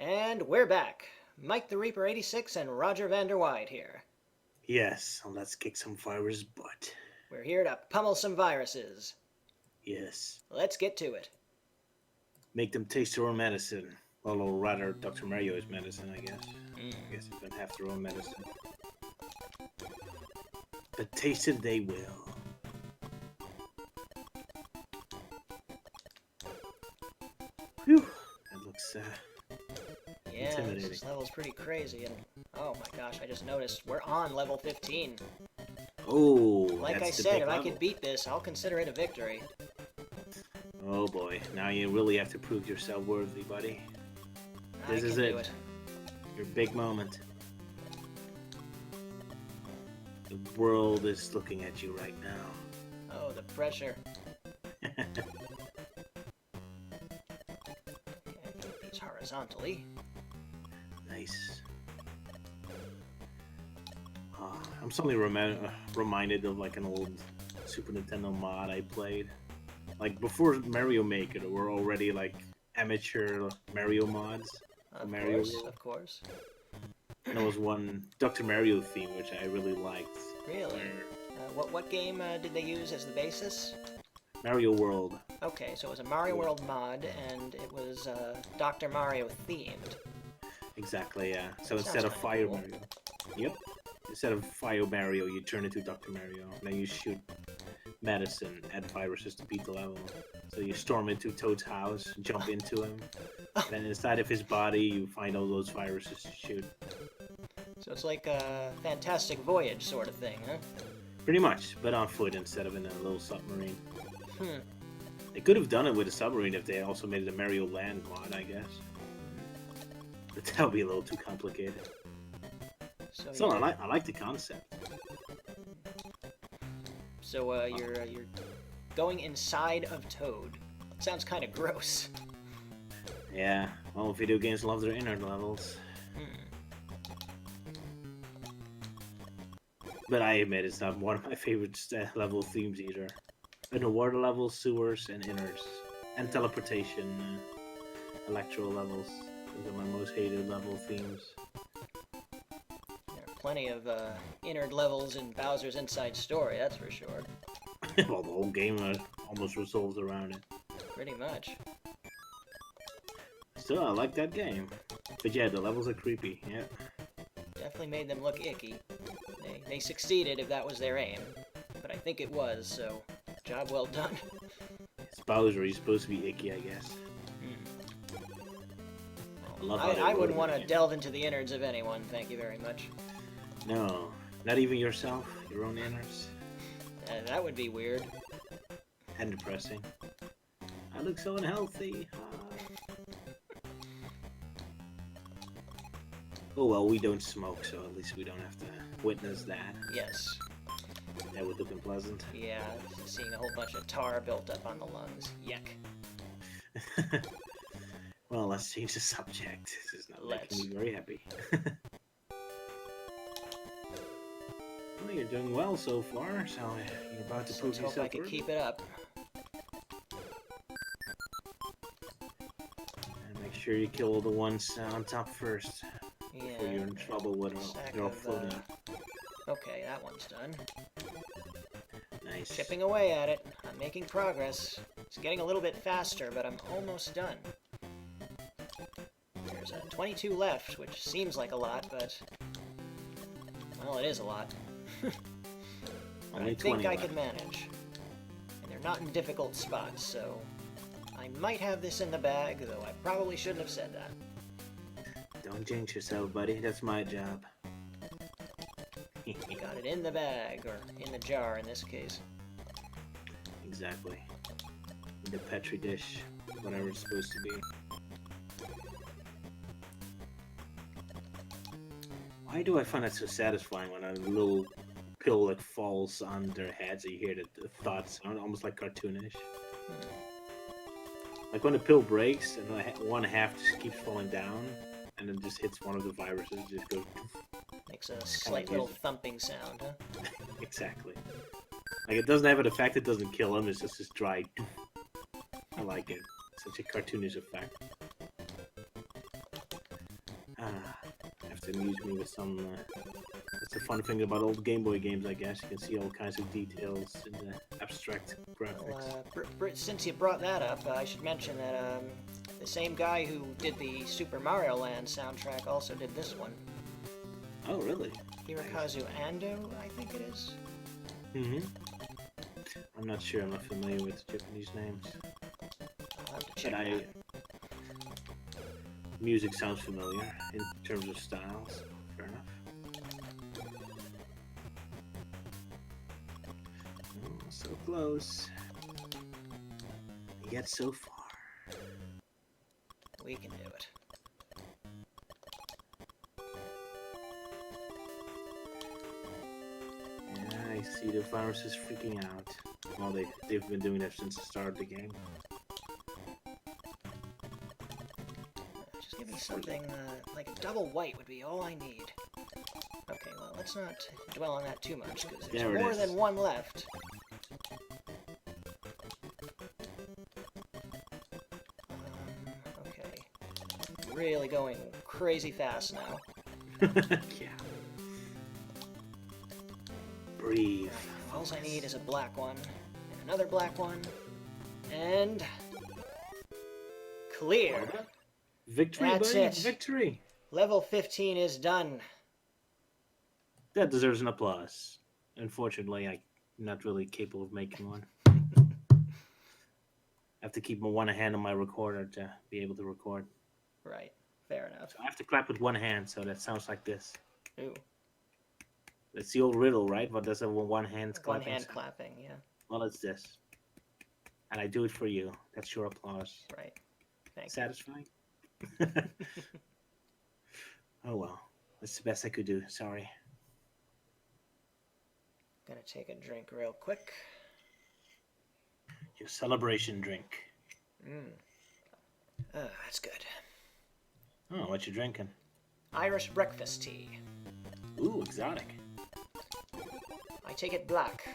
And we're back. Mike the Reaper 86 and Roger Vander Weide here. Yes, let's kick some virus butt. We're here to pummel some viruses. Yes. Let's get to it. Make them taste their own medicine. Well, or rather, Dr. Mario is medicine, I guess. Mm. I guess they don't have their own medicine. But taste it they will. Whew. That looks, Yeah, intimidating. this level's pretty crazy. And oh my gosh, I just noticed we're on level 15. Oh, Like I that's the said, big if I level. could beat this, I'll consider it a victory. Oh boy, now you really have to prove yourself worthy, buddy. I This can is do it. it. Your big moment. The world is looking at you right now. Oh, the pressure. Okay, put these horizontally. Nice. I'm suddenly reminded of like an old Super Nintendo mod I played. Like before Mario Maker, there were already like amateur Mario mods. Of Mario course, World. of course. And there was one Dr. Mario theme which I really liked. Really? What game did they use as the basis? Mario World. Okay, so it was a Mario World mod, and it was Dr. Mario themed. Exactly, yeah. So That instead sounds of kinda Fire cool. Mario. Yep. Instead of Fire Mario, you turn into Dr. Mario. And then you shoot medicine at viruses to beat the level. So you storm into Toad's house, jump into him. Then inside of his body, you find all those viruses to shoot. So it's like a Fantastic Voyage sort of thing, huh? Pretty much, but on foot instead of in a little submarine. Hmm. They could have done it with a submarine if they also made it a Mario Land mod, I guess. But that would be a little too complicated. So Still, you're, I like the concept. you're going inside of Toad. Sounds kind of gross. Yeah, well, video games love their inner levels. Hmm. But I admit it's not one of my favorite level themes either. Underwater levels, sewers, and inners. And teleportation, electro levels. Those are my most hated level themes. There are plenty of innard levels in Bowser's Inside Story, that's for sure. Well, the whole game almost resolves around it. Pretty much. Still, I like that game. But yeah, the levels are creepy, yeah. Definitely made them look icky. They succeeded if that was their aim. But I think it was, so job well done. It's Bowser, he's supposed to be icky, I guess. Love how they I wrote wouldn't it want to in. delve into the innards of anyone, thank you very much. No, not even yourself, your own inners. That would be weird. And depressing. I look so unhealthy. Oh well, we don't smoke, so at least we don't have to witness that. Yes. That would look unpleasant. Yeah, seeing a whole bunch of tar built up on the lungs. Yuck. Well, let's change the subject. This is not Let's. making me very happy. Well, you're doing well so far, so you're about to So prove let's hope yourself I could worthy. keep it up. And make sure you kill the ones on top first, Yeah. before you're in trouble with Sack your of, floating. Okay, that one's done. Nice. Chipping away at it. I'm making progress. It's getting a little bit faster, but I'm almost done. There's 22 left, which seems like a lot, but... well, it is a lot. Only I think 20 I left. can manage. And they're not in difficult spots, so... I might have this in the bag, though I probably shouldn't have said that. Don't jinx yourself, buddy. That's my job. Got it in the bag, or in the jar in this case. Exactly. In the petri dish, whatever it's supposed to be. Why do I find that so satisfying when a little pill like falls on their heads and you hear the thoughts sound almost like cartoonish? Like when the pill breaks and one half just keeps falling down and then just hits one of the viruses, just goes Makes a slight little thumping sound, huh? exactly. Like it doesn't have an effect, it doesn't kill him, it's just this dry. I like it. Such a cartoonish effect. Have to amuse me with some. That's the fun thing about old Game Boy games, I guess. You can see all kinds of details in the abstract graphics. Well, since you brought that up, I should mention that the same guy who did the Super Mario Land soundtrack also did this one. Oh, really? Hirokazu Ando, I think it is. Mm-hmm. I'm not sure. I'm not familiar with Japanese names. I'll have to check But that. Music sounds familiar in terms of styles. Fair enough. Oh, so close. Yet so far. We can do it. Yeah, I see the virus is freaking out. Well, they've been doing that since the start of the game. Just give me something like a double white would be all I need. Okay, well, let's not dwell on that too much, because there's more than one left. Okay. Really going crazy fast now. Yeah. Breathe. All I need is a black one, and another black one, and clear. Victory, That's buddy. it. Victory. Level 15 is done. That deserves an applause. Unfortunately, I'm not really capable of making one. I have to keep my one hand on my recorder to be able to record. Right. Fair enough. So I have to clap with one hand, so that sounds like this. Ooh. That's the old riddle, right? What does a one hand One clapping hand sound? clapping, yeah. Well, it's this. And I do it for you. That's your applause. Right. Thank you. Satisfying? Oh well. That's the best I could do. Sorry. Gonna take a drink real quick. Your celebration drink. That's good. Oh, what you drinking? Irish breakfast tea. Ooh, exotic. I take it black.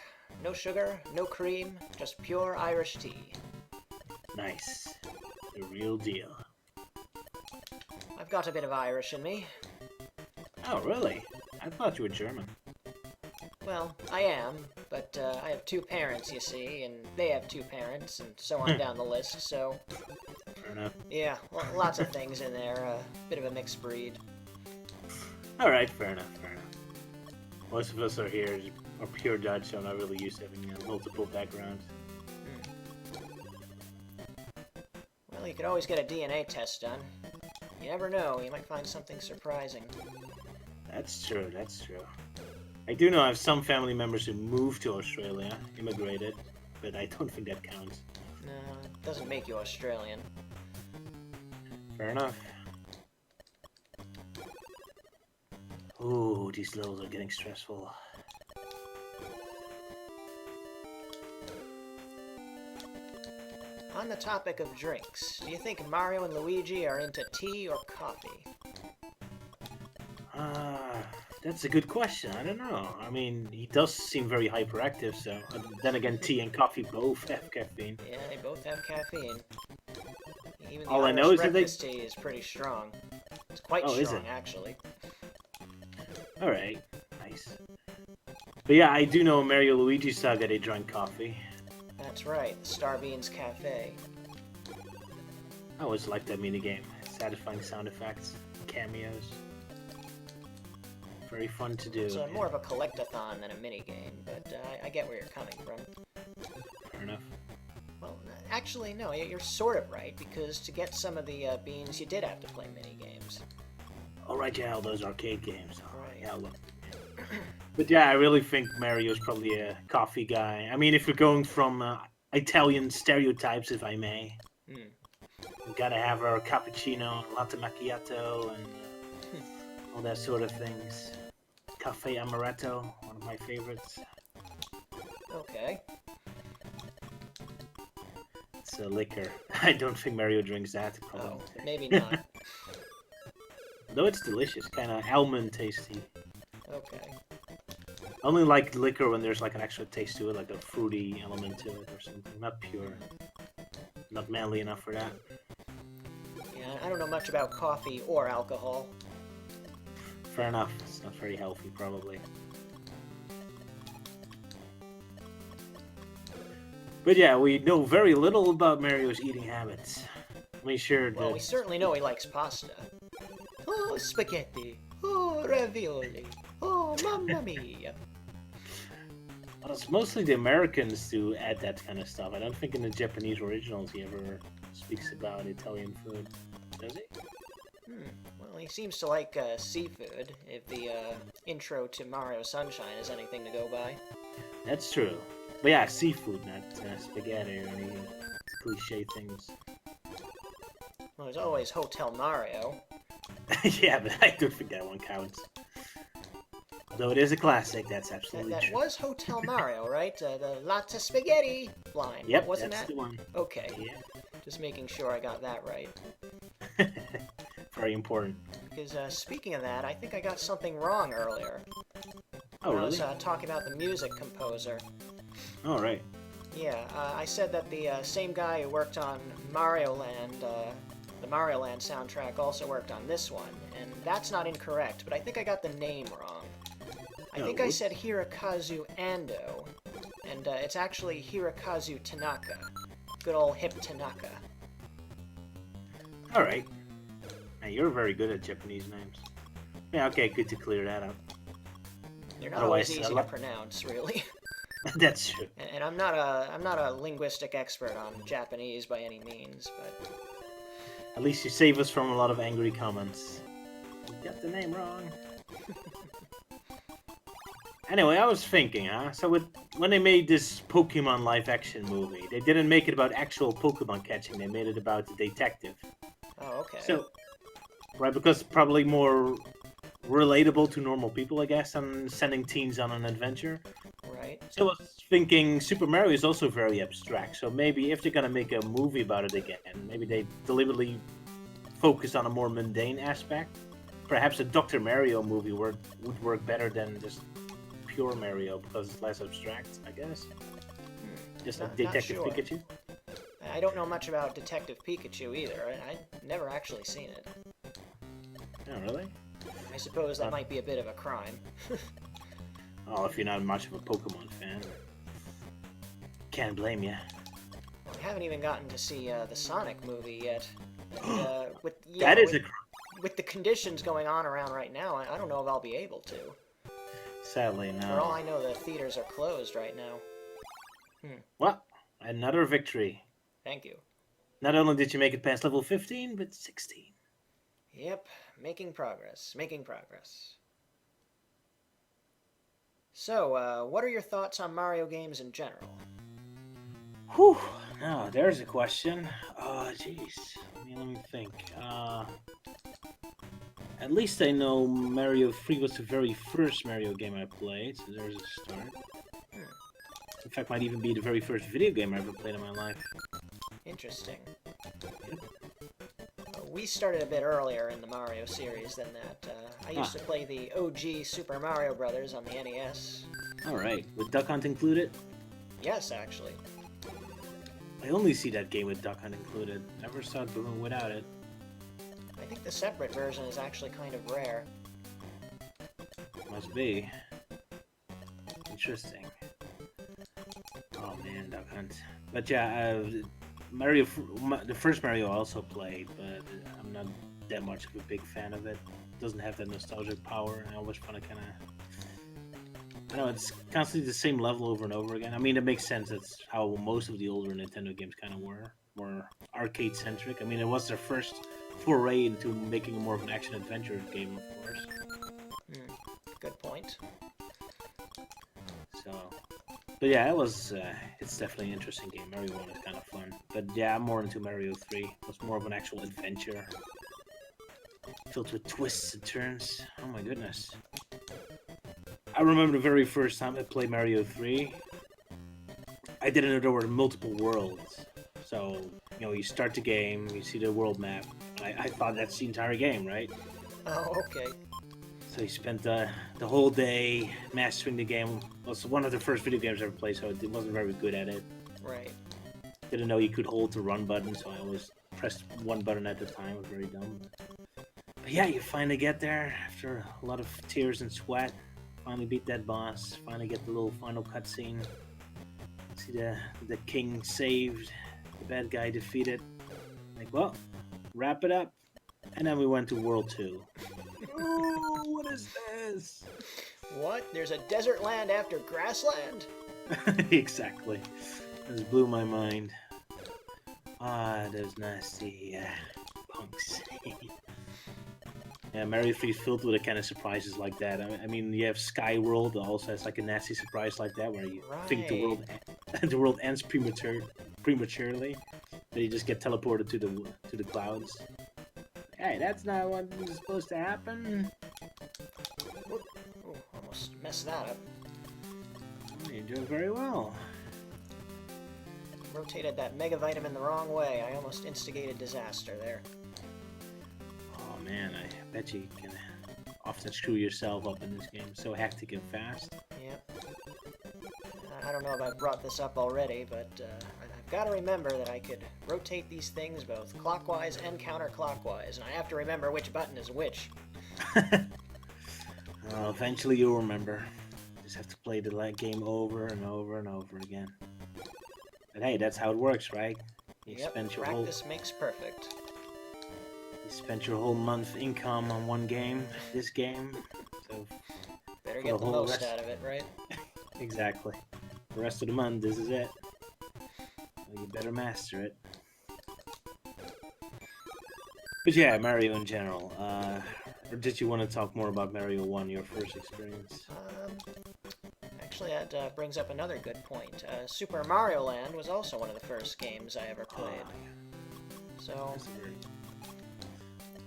No sugar, no cream, just pure Irish tea. Nice. The real deal. I've got a bit of Irish in me. Oh, really? I thought you were German. Well, I am, but I have two parents, you see, and they have two parents, and so on down the list, so... Fair enough. Yeah, lots of things in there, a bit of a mixed breed. Alright, fair enough, fair enough. Most of us are pure Dutch, so I'm not really used to having multiple backgrounds. Well, you could always get a DNA test done. You never know, you might find something surprising. That's true, that's true. I do know I have some family members who moved to Australia, immigrated, but I don't think that counts. No, it doesn't make you Australian. Fair enough. Ooh, these levels are getting stressful. On the topic of drinks, do you think Mario and Luigi are into tea or coffee? That's a good question. I don't know. I mean, he does seem very hyperactive, so... then again, tea and coffee both have caffeine. Yeah, they both have caffeine. Even the All I Irish know is that they... breakfast tea is pretty strong. It's quite Oh, is strong, it? actually. Alright, nice. But yeah, I do know Mario Luigi Saga, they drank coffee. That's right, the Starbeans Cafe. I always liked that minigame. Satisfying sound effects, cameos. Very fun to do. It's more of a collectathon than a minigame, but I get where you're coming from. Fair enough. Well, actually, no, you're sort of right, because to get some of the beans, you did have to play minigames. Alright, yeah, all those arcade games. Right. Yeah, look. But yeah, I really think Mario's probably a coffee guy. I mean, if we're going from Italian stereotypes, if I may. We gotta have our cappuccino, latte macchiato, and all that sort of things. Cafe amaretto, one of my favorites. Okay. It's a liquor. I don't think Mario drinks that. Oh, maybe not. Though it's delicious, kind of almond tasty. Okay. I only like liquor when there's like an extra taste to it, like a fruity element to it or something. Not pure. Not manly enough for that. Yeah, I don't know much about coffee or alcohol. fair enough. It's not very healthy, probably. But yeah, we know very little about Mario's eating habits. We sure Well, did. we certainly know he likes pasta. Oh, spaghetti. Oh, ravioli. Oh, mamma mia. Well, it's mostly the Americans who add that kind of stuff. I don't think in the Japanese originals he ever speaks about Italian food. Does he? Well, he seems to like seafood, if the intro to Mario Sunshine is anything to go by. That's true. But yeah, seafood, not spaghetti or any cliche things. Well, there's always Hotel Mario. Yeah, but I do think that one counts. Though it is a classic, that's absolutely That true. was Hotel Mario, right? The lots of spaghetti line. Yep, Wasn't that's that? the one. Okay. Yeah. Just making sure I got that right. Very important. Because speaking of that, I think I got something wrong earlier. Oh, I was really? talking about the music composer. Oh, right. Yeah, I said that the same guy who worked on Mario Land, the Mario Land soundtrack, also worked on this one, and that's not incorrect, but I think I got the name wrong. I think I said Hirokazu Ando, and it's actually Hirokazu Tanaka. Good old hip Tanaka. All right. Now, you're very good at Japanese names. Yeah, okay, good to clear that up. They're not Otherwise, always easy to pronounce, really. That's true. And I'm not a linguistic expert on Japanese by any means, but At least you save us from a lot of angry comments. You got the name wrong. Anyway, I was thinking, so when they made this Pokemon live-action movie, they didn't make it about actual Pokemon catching, they made it about the detective. oh, okay. So, right, because probably more relatable to normal people, I guess, than sending teens on an adventure. Right. So I was thinking Super Mario is also very abstract, so maybe if they're gonna make a movie about it again, maybe they deliberately focus on a more mundane aspect. Perhaps a Dr. Mario movie would work better than just pure Mario because it's less abstract, I guess. Just like Detective sure. Pikachu. I don't know much about Detective Pikachu either. I've never actually seen it. Oh, really? I suppose that might be a bit of a crime. Oh, if you're not much of a Pokemon fan. Can't blame you. Well, I haven't even gotten to see the Sonic movie yet. And, with the conditions going on around right now, I don't know if I'll be able to. Sadly, no. For all I know, the theaters are closed right now. Well, another victory. Thank you. Not only did you make it past level 15, but 16. Yep, making progress, making progress. So, what are your thoughts on Mario games in general? Whew. Now, there's a question. Oh, jeez. Let me think. At least I know Mario 3 was the very first Mario game I played, so there's a start. In fact, might even be the very first video game I ever played in my life. Interesting. We started a bit earlier in the Mario series than that. I used to play the OG Super Mario Brothers on the NES. Alright, with Duck Hunt included? Yes, actually. I only see that game with Duck Hunt included. Never saw it without it. I think the separate version is actually kind of rare. Must be. Interesting. Oh man, Duck Hunt. But yeah, Mario, the first Mario I also played, but I'm not that much of a big fan of it. It doesn't have that nostalgic power, and I always find it kind of... I know, it's constantly the same level over and over again. I mean, it makes sense. That's how most of the older Nintendo games kind of were. More arcade-centric. I mean, it was their first foray into making more of an action-adventure game, of course. Good point. So... But yeah, it's definitely an interesting game. Mario 1 is kind of fun. But yeah, I'm more into Mario 3. It was more of an actual adventure. Filled with twists and turns. Oh my goodness. I remember the very first time I played Mario 3. I didn't know there were multiple worlds. So, you start the game, you see the world map. I thought that's the entire game, right? Oh, okay. So he spent the whole day mastering the game. It was one of the first video games I ever played, so I wasn't very good at it. Right. Didn't know you could hold the run button, so I always pressed one button at a time. It was very dumb. But Yeah, you finally get there after a lot of tears and sweat. Finally beat that boss. Finally get the little final cutscene. See the king saved, the bad guy defeated. Like, well, wrap it up. And then we went to World 2. Oh, what is this? What? There's a desert land after grassland? Exactly. This blew my mind. Ah, those nasty punks. Yeah, Mario 3 is filled with a kind of surprises like that. I mean, you have Sky World that also has like a nasty surprise like that, where you think the world the world ends prematurely, then you just get teleported to the clouds. Hey, that's not what was supposed to happen. Oh, almost messed that up. You're doing very well. Rotated that Mega Vitamin the wrong way. I almost instigated disaster there. Oh man, I bet you can often screw yourself up in this game. It's so hectic and fast. Yep. I don't know if I've brought this up already, but I've got to remember that I could rotate these things both clockwise and counterclockwise, and I have to remember which button is which. Well, eventually you'll remember. Just have to play the game over and over and over again. But hey, that's how it works, right? Yep, practice makes perfect. You spent your whole month income on one game, this game, so better get the most out of it, right? Exactly. The rest of the month, this is it. Well, you better master it. But yeah, Mario in general. Or did you want to talk more about Mario 1, your first experience? Actually, that brings up another good point. Super Mario Land was also one of the first games I ever played. So,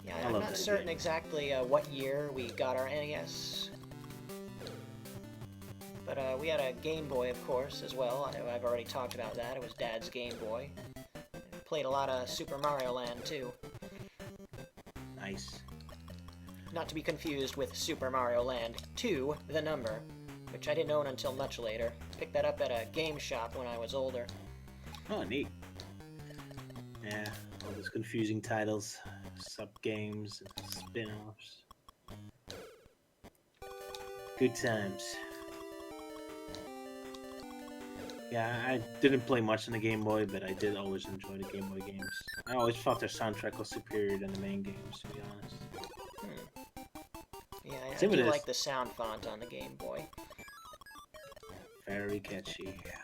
yeah, I'm not certain exactly what year we got our NES. But we had a Game Boy, of course, as well. I've already talked about that. It was Dad's Game Boy. Played a lot of Super Mario Land, too. Nice. Not to be confused with Super Mario Land 2, the number, which I didn't own until much later. Picked that up at a game shop when I was older. Oh, neat. Yeah, all those confusing titles, sub-games, spin-offs. Good times. Yeah, I didn't play much on the Game Boy, but I did always enjoy the Game Boy games. I always thought their soundtrack was superior than the main games, to be honest. Yeah, I do like the sound font on the Game Boy. Very catchy, yeah.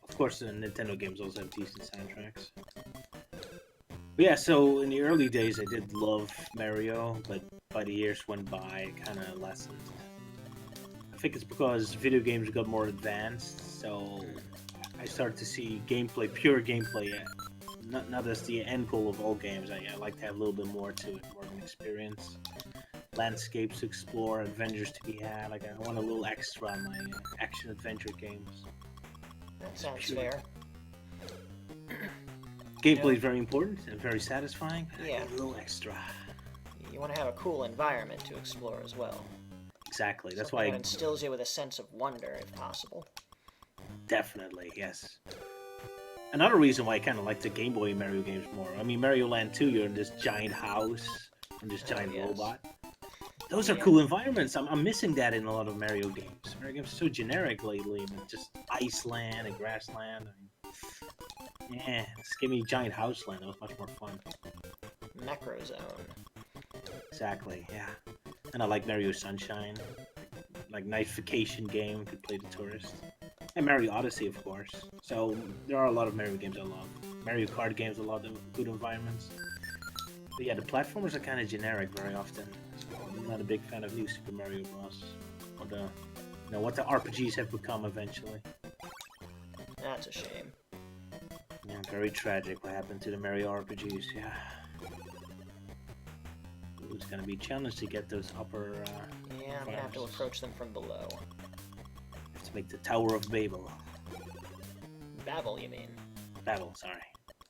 Of course, the Nintendo games also have decent soundtracks. But yeah, so in the early days, I did love Mario, but by the years went by, it kind of lessened. I think it's because video games got more advanced, so I started to see gameplay, pure gameplay, not as the end goal of all games. I like to have a little bit more to it, more of an experience. Landscapes to explore, adventures to be had. Like, I want a little extra on my action-adventure games. That sounds fair. Gameplay is very important and very satisfying. Yeah. A little extra. You want to have a cool environment to explore as well. Exactly. That's Something why that instills you with a sense of wonder, if possible. Definitely, yes. Another reason why I kind of like the Game Boy Mario games more. I mean, Mario Land 2, you're in this giant house and this giant robot. Those are cool environments. I'm missing that in a lot of Mario games. Mario games are so generic lately, with just Iceland and Grassland. Yeah, just give me Giant House Land. That was much more fun. Macro Zone. Exactly, yeah. And I like Mario Sunshine. Like, nice vacation game, could play the tourist. And Mario Odyssey, of course. So, there are a lot of Mario games I love. Mario Kart games, a lot of good environments. But yeah, the platformers are kind of generic very often. So I'm not a big fan of New Super Mario Bros. Or what the RPGs have become eventually. That's a shame. Yeah, very tragic what happened to the Mario RPGs, yeah. It's gonna be a challenge to get those upper, yeah, I'm gonna have to approach them from below. Have to make the Tower of Babel. Babble, you mean? Babel, sorry.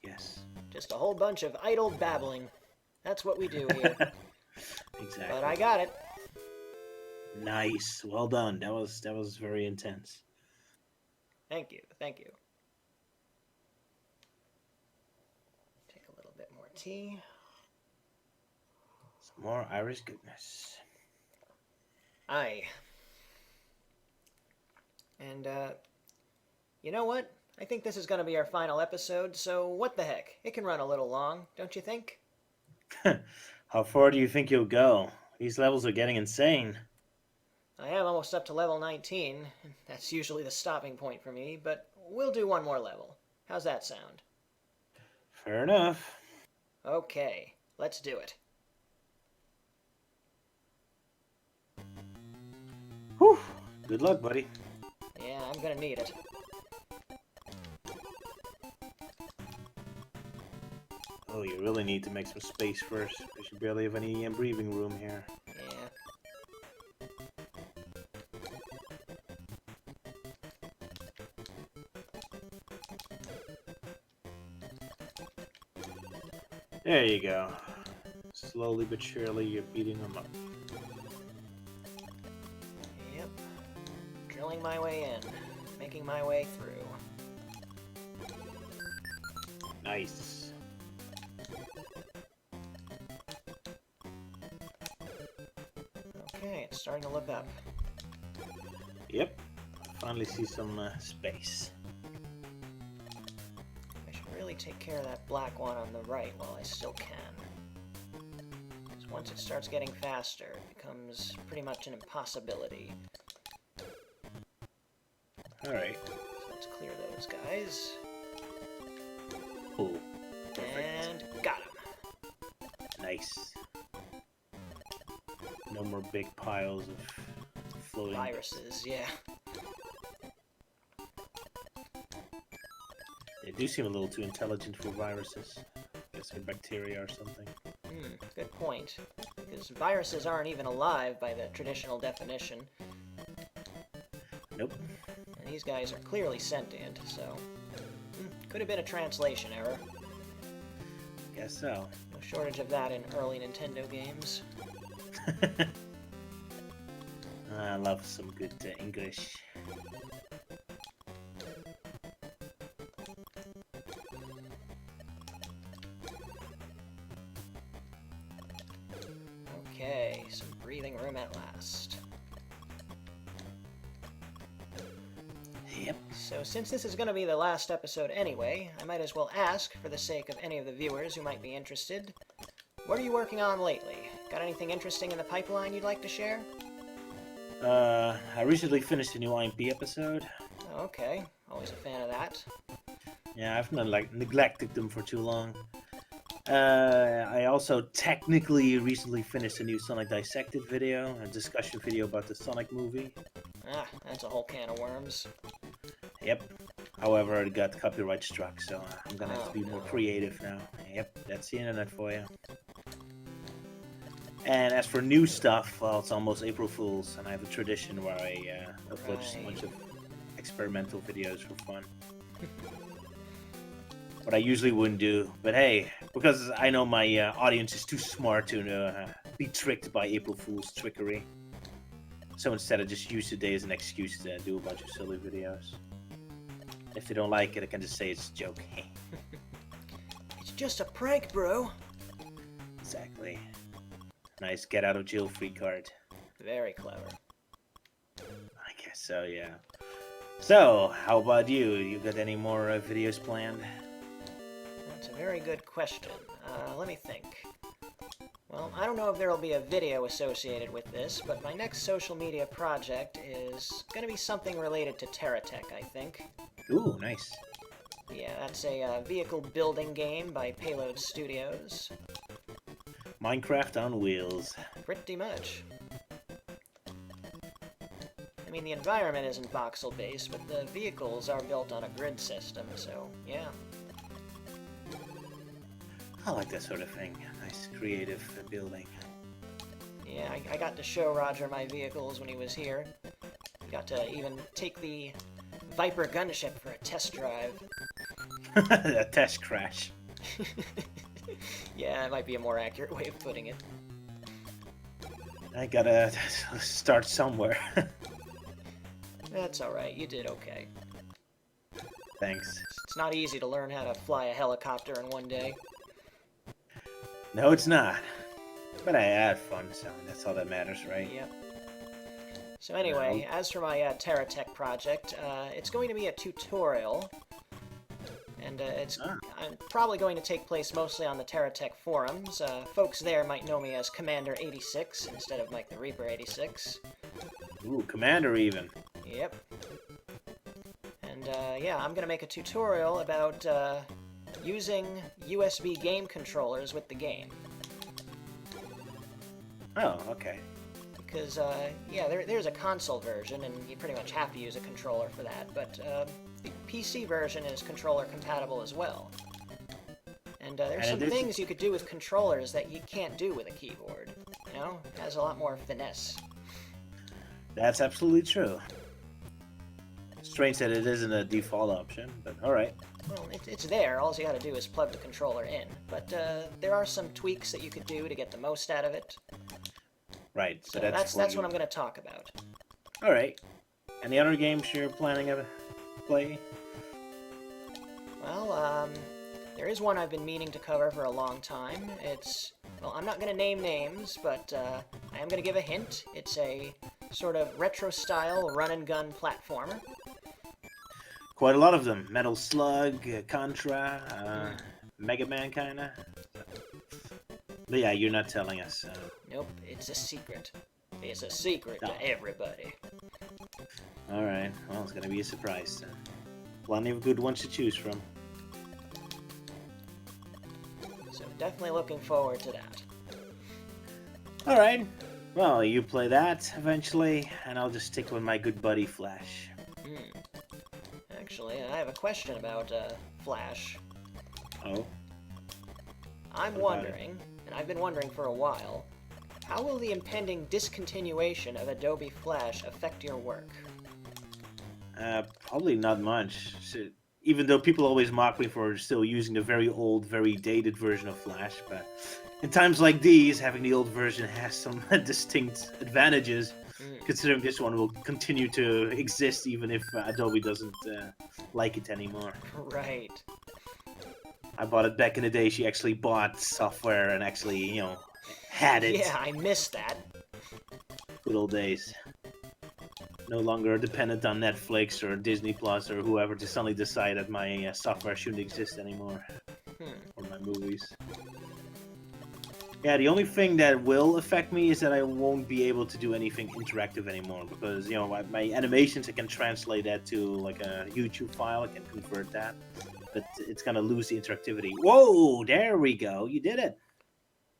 Yes. Just a whole bunch of idle babbling. That's what we do here. Exactly. But I got it. Nice. Well done. That was very intense. Thank you. Thank you. Take a little bit more tea. More Irish goodness. Aye. And, you know what? I think this is going to be our final episode, so what the heck? It can run a little long, don't you think? How far do you think you'll go? These levels are getting insane. I am almost up to level 19. That's usually the stopping point for me, but we'll do one more level. How's that sound? Fair enough. Okay, let's do it. Whew. Good luck, buddy. Yeah, I'm gonna need it. Oh, you really need to make some space first, because you barely have any breathing room here. Yeah. There you go. Slowly but surely, you're beating them up. Yep. Drilling my way in. Making my way through. Nice. Okay, it's starting to look up. Yep. Finally see some space. I should really take care of that black one on the right while I still can. Because once it starts getting faster, it becomes pretty much an impossibility. Alright. So let's clear those guys. Cool. Perfect. And got him. Nice. No more big piles of floating Viruses, yeah. They do seem a little too intelligent for viruses. Guess they're bacteria or something. Good point. Because viruses aren't even alive by the traditional definition. Nope. And these guys are clearly sentient, so... could have been a translation error. Guess so. No shortage of that in early Nintendo games. I love some good English. Okay, some breathing room at last. Yep. So since this is going to be the last episode anyway, I might as well ask, for the sake of any of the viewers who might be interested, what are you working on lately? Got anything interesting in the pipeline you'd like to share? I recently finished a new IMP episode. Okay, always a fan of that. Yeah, I've not neglected them for too long. I also technically recently finished a new Sonic Dissected video, a discussion video about the Sonic movie. Ah, that's a whole can of worms. Yep. However, it got copyright struck, so I'm gonna have to be more no. creative now. Yep, that's the internet for you. And as for new stuff, well, it's almost April Fool's, and I have a tradition where I upload just a bunch of experimental videos for fun. What I usually wouldn't do, but hey, because I know my audience is too smart to be tricked by April Fool's trickery. So instead, I just use the day as an excuse to do a bunch of silly videos. If they don't like it, I can just say it's a joke. It's just a prank, bro. Exactly. Nice get out of jail free card. Very clever. I guess so, yeah. So, how about you? You got any more videos planned? That's a very good question. Let me think. Well, I don't know if there will be a video associated with this, but my next social media project is going to be something related to Terratech, I think. Ooh, nice. Yeah, that's a vehicle building game by Payload Studios. Minecraft on wheels. Pretty much. I mean, the environment isn't voxel-based, but the vehicles are built on a grid system, so yeah. I like that sort of thing. Nice creative building. Yeah, I got to show Roger my vehicles when he was here. Got to even take the Viper gunship for a test drive. A test crash. Yeah, that might be a more accurate way of putting it. I gotta start somewhere. That's alright, you did okay. Thanks. It's not easy to learn how to fly a helicopter in one day. No, it's not. But I had fun, so that's all that matters, right? Yep. So anyway, as for my TerraTech project, it's going to be a tutorial, and I'm probably going to take place mostly on the TerraTech forums. Folks there might know me as Commander86 instead of Mike the Reaper 86. Ooh, Commander even. Yep. And yeah, I'm going to make a tutorial about using USB game controllers with the game. Oh, okay. Because, yeah, there's a console version, and you pretty much have to use a controller for that, but the PC version is controller compatible as well. And there's some things you could do with controllers that you can't do with a keyboard. You know? It has a lot more finesse. That's absolutely true. Strange that it isn't a default option, but alright. Well, it's there. All you gotta do is plug the controller in. But there are some tweaks that you could do to get the most out of it. Right, so that's what I'm going to talk about. Alright. Any other games you're planning to play? Well, there is one I've been meaning to cover for a long time. Well, I'm not going to name names, but I am going to give a hint. It's a sort of retro-style run-and-gun platformer. Quite a lot of them. Metal Slug, Contra, Mega Man, kinda. But yeah, you're not telling us. Nope, it's a secret. It's a secret to everybody. Alright, well, it's gonna be a surprise. Plenty of good ones to choose from. So definitely looking forward to that. Alright, well, you play that eventually, and I'll just stick with my good buddy Flash. Actually, I have a question about Flash. Oh? I'm wondering, and I've been wondering for a while, how will the impending discontinuation of Adobe Flash affect your work? Probably not much. So, even though people always mock me for still using the very old, very dated version of Flash, but in times like these, having the old version has some distinct advantages, considering this one will continue to exist even if Adobe doesn't like it anymore. Right. I bought it back in the day. She actually bought software and actually, you know, had it. Yeah, I missed that. Good old days. No longer dependent on Netflix or Disney Plus or whoever to suddenly decide that my software shouldn't exist anymore. Or my movies. Yeah, the only thing that will affect me is that I won't be able to do anything interactive anymore because, you know, my animations, I can translate that to like a YouTube file. I can convert that. But it's gonna lose the interactivity. Whoa, there we go. You did it.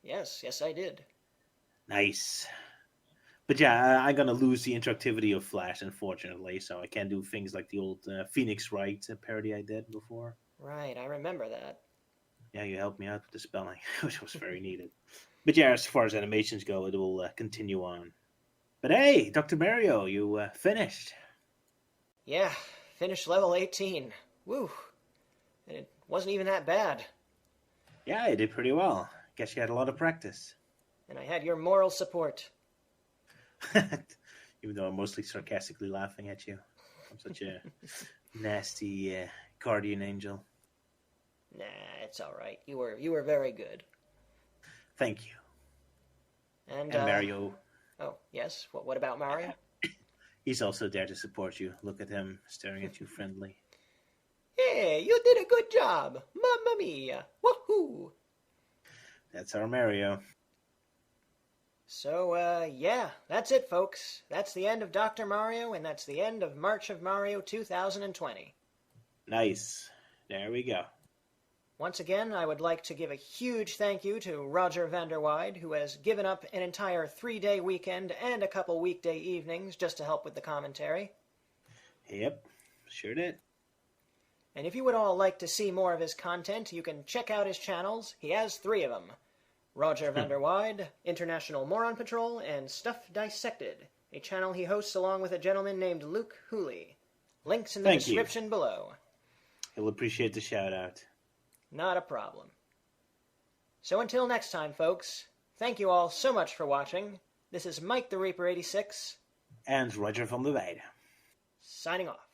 Yes, I did. Nice. But yeah, I'm gonna lose the interactivity of Flash, unfortunately. So I can't do things like the old Phoenix Wright parody I did before. Right, I remember that. Yeah, you helped me out with the spelling, which was very needed. But yeah, as far as animations go, it will continue on. But hey, Dr. Mario, you finished. Yeah, finished level 18. Woo. And it wasn't even that bad. Yeah, you did pretty well. Guess you had a lot of practice. And I had your moral support. Even though I'm mostly sarcastically laughing at you. I'm such a nasty guardian angel. Nah, it's all right. You were very good. Thank you. And Mario. Oh, yes. What about Mario? He's also there to support you. Look at him staring at you friendly. Hey, you did a good job. Mamma mia. Woohoo. That's our Mario. So, yeah, that's it, folks. That's the end of Dr. Mario, and that's the end of March of Mario 2020. Nice. There we go. Once again, I would like to give a huge thank you to Roger Vanderweide, who has given up an entire 3-day weekend and a couple weekday evenings just to help with the commentary. Yep, sure did. And if you would all like to see more of his content, you can check out his channels. He has 3 of them. Roger Vanderweide, International Moron Patrol, and Stuff Dissected, a channel he hosts along with a gentleman named Luke Hooley. Links in the description below. He'll appreciate the shout-out. Not a problem. So until next time, folks, thank you all so much for watching. This is Mike the Reaper 86. And Roger van der Weide. Signing off.